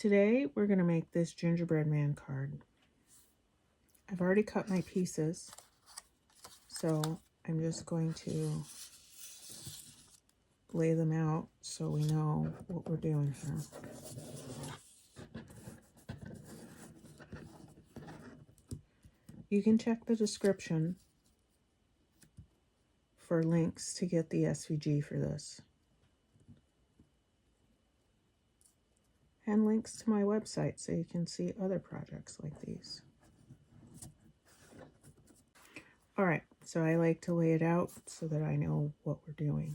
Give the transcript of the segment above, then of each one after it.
Today we're going to make this gingerbread man card. I've already cut my pieces, so I'm just going to lay them out so we know what we're doing here. You can check the description for links to get the SVG for this. And links to my website so you can see other projects like these. Alright, so I like to lay it out so that I know what we're doing.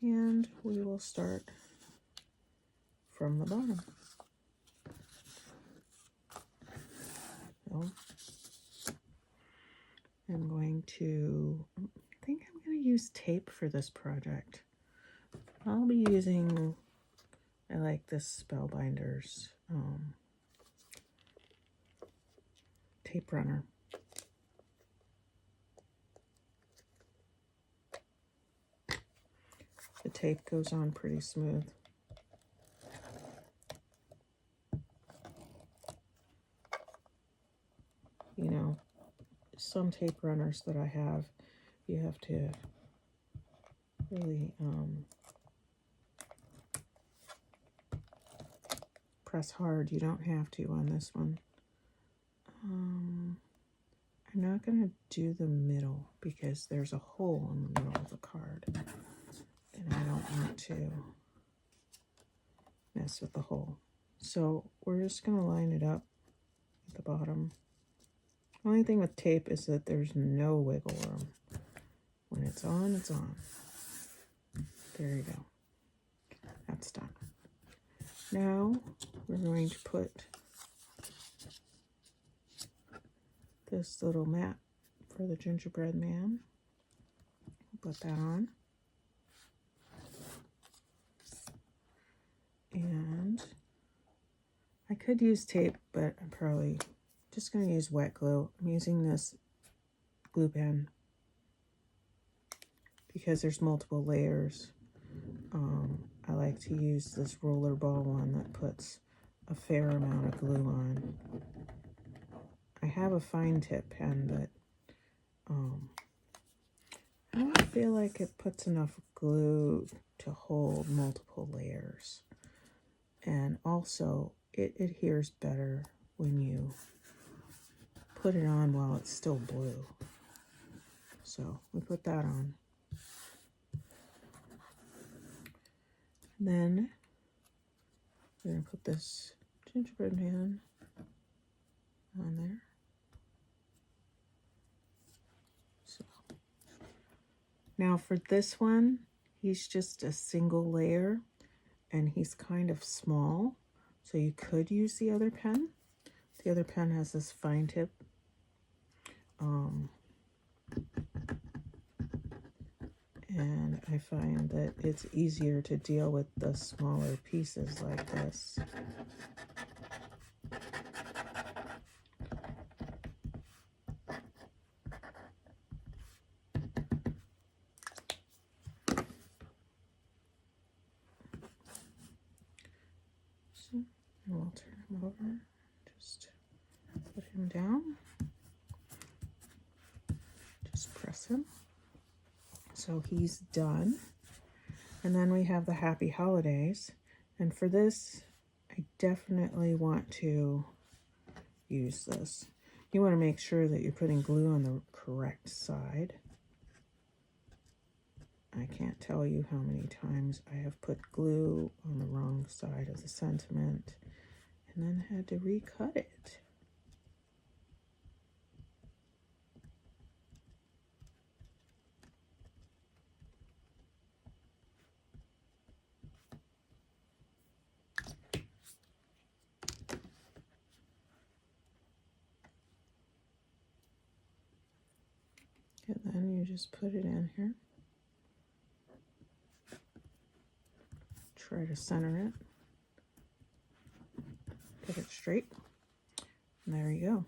And we will start from the bottom. So I'm going to, I think I'm going to use tape for this project. I'll be using, I like this Spellbinders tape runner. The tape goes on pretty smooth. You know, some tape runners that I have, you have to really press hard. You don't have to on this one. I'm not going to do the middle because there's a hole in the middle of the card. And I don't want to mess with the hole. So we're just going to line it up at the bottom. The only thing with tape is that there's no wiggle room. When it's on, it's on. There you go. That's done. Now we're going to put this little mat for the gingerbread man. Put that on. And I could use tape, but I'm probably just going to use wet glue. I'm using this glue pen because there's multiple layers. I like to use this roller ball one that puts a fair amount of glue on. I have a fine tip pen, but I don't feel like it puts enough glue to hold multiple layers. And also, it adheres better when you put it on while it's still blue. So we put that on. And then we're going to put this gingerbread man on there. So now for this one, he's just a single layer and he's kind of small. So you could use the other pen. The other pen has this fine tip. And I find that it's easier to deal with the smaller pieces like this. So we'll turn him over, just put him down, just press him. So he's done. And then we have the Happy Holidays. And for this, I definitely want to use this. You want to make sure that you're putting glue on the correct side. I can't tell you how many times I have put glue on the wrong side of the sentiment and then had to recut it. And then you just put it in here. Try to center it. Get it straight. And there you go.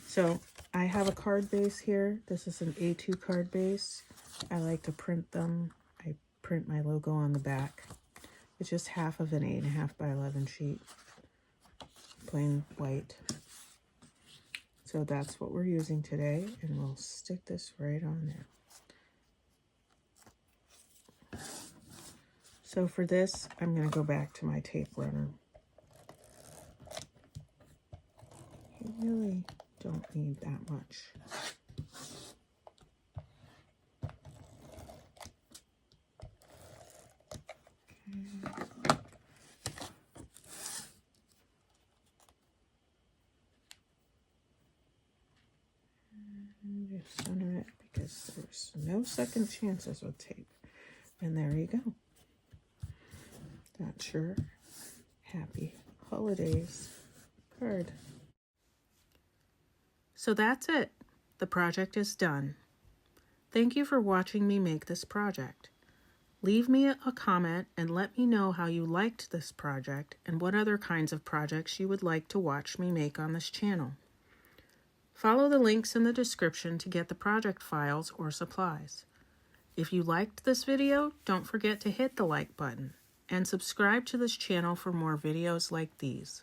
So I have a card base here. This is an A2 card base. I like to print them. I print my logo on the back. It's just half of an 8.5 by 11 sheet, plain white. So that's what we're using today, and we'll stick this right on there. So for this, I'm going to go back to my tape runner. You really don't need that much. Just center it because there's no second chances with tape. And there you go. That's your Happy Holidays card. So that's it. The project is done. Thank you for watching me make this project. Leave me a comment and let me know how you liked this project and what other kinds of projects you would like to watch me make on this channel. Follow the links in the description to get the project files or supplies. If you liked this video, don't forget to hit the like button and subscribe to this channel for more videos like these.